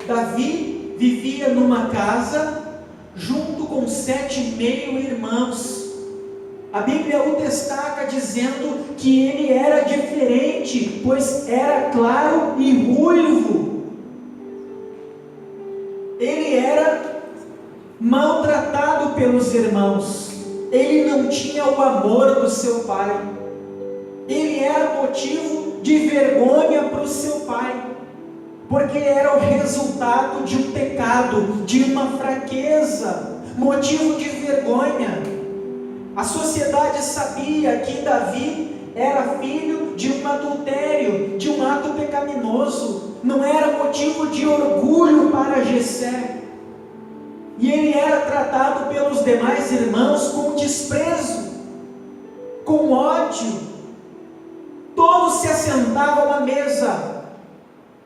Davi vivia numa casa junto com 7 meio-irmãos. A Bíblia o destaca dizendo que ele era diferente, pois era claro e ruivo. Ele era maltratado pelos irmãos. Ele não tinha o amor do seu pai. Ele era motivo de vergonha para o seu pai, porque era o resultado de um pecado, de uma fraqueza, motivo de vergonha. A sociedade sabia que Davi era filho de um adultério, de um ato pecaminoso, não era motivo de orgulho para Jessé. E ele era tratado pelos demais irmãos com desprezo, com ódio. Todos se assentavam à mesa,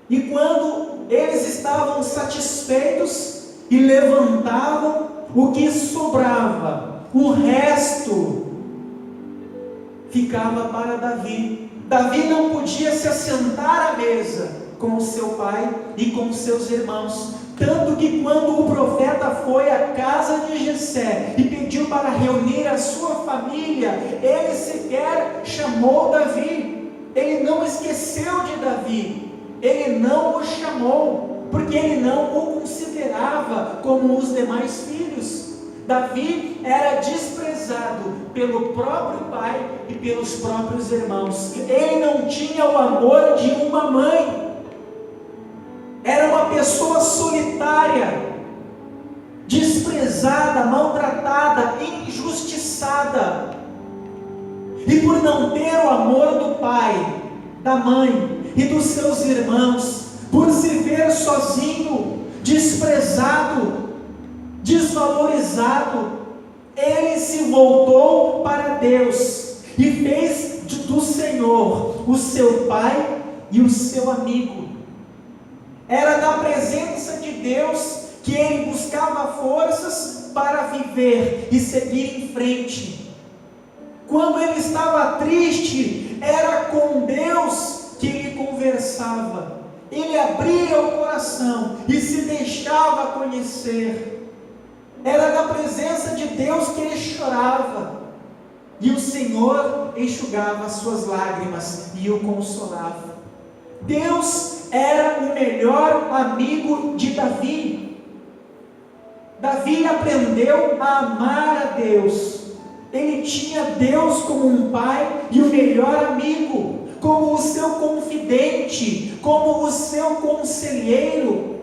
e quando eles estavam satisfeitos e levantavam o que sobrava, o resto ficava para Davi. Davi não podia se assentar à mesa com o seu pai e com seus irmãos, tanto que quando o profeta foi à casa de Jessé e pediu para reunir a sua família, ele sequer chamou Davi. Ele não esqueceu de Davi, ele não o chamou, porque ele não o considerava como os demais filhos. Davi era desprezado pelo próprio pai e pelos próprios irmãos. Ele não tinha o amor de uma mãe. Era uma pessoa solitária, desprezada, maltratada, injustiçada. E por não ter o amor do pai, da mãe e dos seus irmãos, por se ver sozinho, desprezado, desvalorizado, ele se voltou para Deus e fez do Senhor o seu pai e o seu amigo. Era na presença de Deus que ele buscava forças para viver e seguir em frente. Quando ele estava triste, era com Deus que ele conversava. Ele abria o coração e se deixava conhecer. Era na presença de Deus que ele chorava. E o Senhor enxugava as suas lágrimas e o consolava. Deus era o melhor amigo de Davi. Davi aprendeu a amar a Deus. Ele tinha Deus como um pai e o melhor amigo, como o seu confidente, como o seu conselheiro.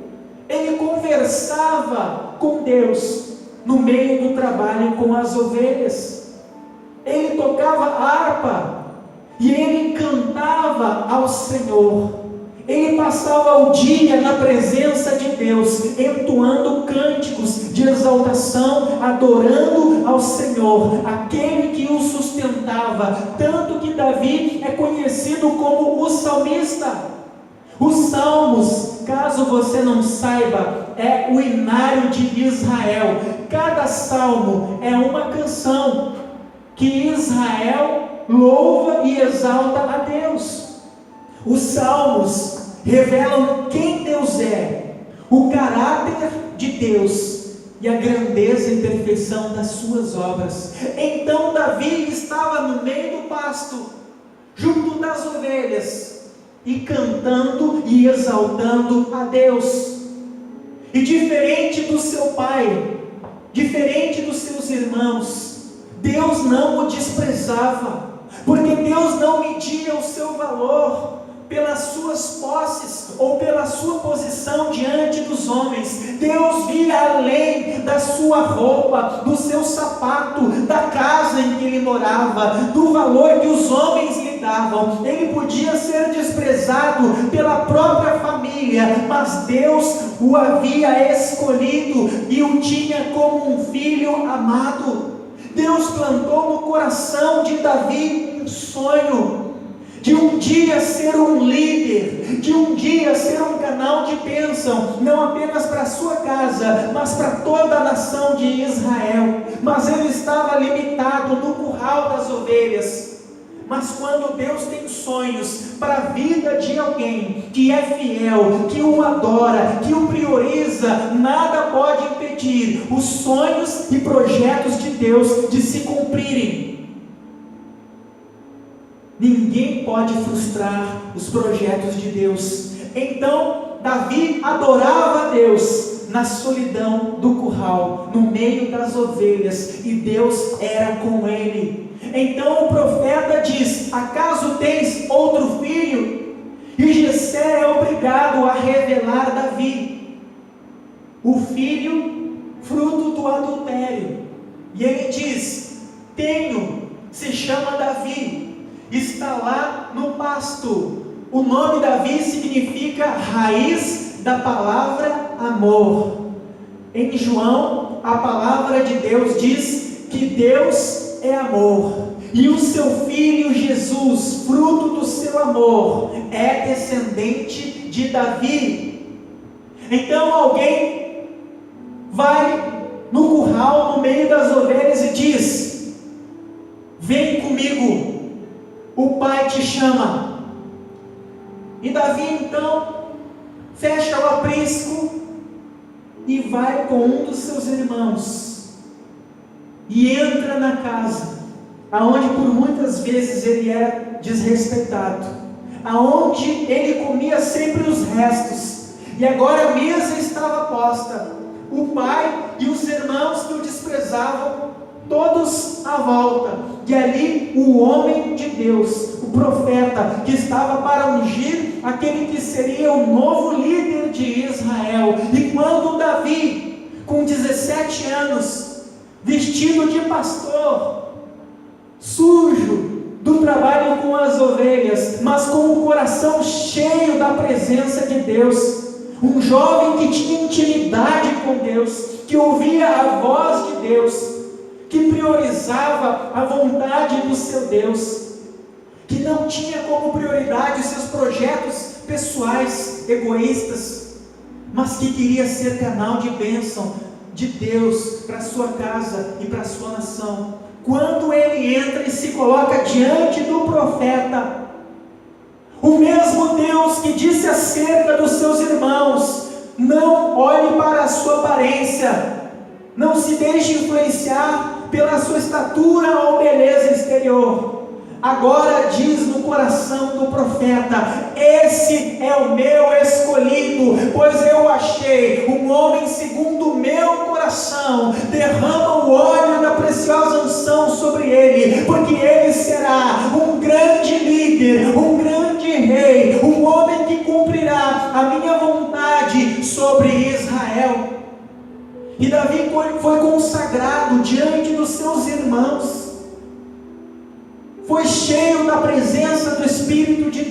Ele conversava com Deus no meio do trabalho com as ovelhas. Ele tocava harpa e ele cantava ao Senhor. Ele passava o dia na presença de Deus, entoando cânticos de exaltação, adorando ao Senhor, aquele que o sustentava. Tanto que Davi é conhecido como o salmista. Os salmos, caso você não saiba, é o hinário de Israel. Cada salmo é uma canção que Israel louva e exalta a Deus. Os salmos revelam quem Deus é, o caráter de Deus e a grandeza e perfeição das suas obras. Então Davi estava no meio do pasto, junto das ovelhas, e cantando e exaltando a Deus. E diferente do seu pai, diferente dos seus irmãos, Deus não o desprezava, porque Deus não media o seu valor pelas suas posses ou pela sua posição diante dos homens. Deus via além da sua roupa, do seu sapato, da casa em que ele morava, do valor que os homens lhe davam. Ele podia ser desprezado pela própria família, mas Deus o havia escolhido e o tinha como um filho amado. Deus plantou no coração de Davi um sonho de um dia ser um líder, de um dia ser um canal de bênção, não apenas para a sua casa, mas para toda a nação de Israel. Mas ele estava limitado no curral das ovelhas. Mas quando Deus tem sonhos para a vida de alguém que é fiel, que o adora, que o prioriza, nada pode impedir os sonhos e projetos de Deus de se cumprirem. Ninguém pode frustrar os projetos de Deus. Então, Davi adorava a Deus na solidão do curral, no meio das ovelhas, e Deus era com ele. Então o profeta diz: acaso tens outro filho? E Jessé é obrigado a revelar Davi, o filho fruto do adultério. E ele diz: tenho, se chama Davi, está lá no pasto. O nome Davi significa raiz da palavra amor. Em João, a palavra de Deus diz que Deus é amor, e o seu filho Jesus, fruto do seu amor, é descendente de Davi. Então alguém vai no curral, no meio das ovelhas, e diz: vem comigo, o pai te chama. E Davi então fecha o aprisco e vai com um dos seus irmãos e entra na casa, aonde por muitas vezes ele era desrespeitado, aonde ele comia sempre os restos, e agora a mesa estava posta, o pai e os irmãos que o desprezavam, todos à volta, e ali o homem de Deus, o profeta, que estava para ungir aquele que seria o novo líder de Israel. E quando Davi, com 17 anos, vestido de pastor, sujo do trabalho com as ovelhas, mas com o coração cheio da presença de Deus, um jovem que tinha intimidade com Deus, que ouvia a voz de Deus, que priorizava a vontade do seu Deus, que não tinha como prioridade os seus projetos pessoais, egoístas, mas que queria ser canal de bênção de Deus para a sua casa e para a sua nação. Quando ele entra e se coloca diante do profeta, o mesmo Deus que disse acerca dos seus irmãos: não olhe para a sua aparência, não se deixe influenciar pela sua estatura ou beleza exterior, agora diz no coração do profeta: esse é o meu escolhido, pois eu achei um homem segundo o meu coração. Derrama o óleo da preciosa unção sobre ele, porque ele será um grande líder, um grande rei, um homem que cumprirá a minha vontade sobre Israel. E Davi foi consagrado diante dos seus irmãos, foi cheio da presença do Espírito de Deus.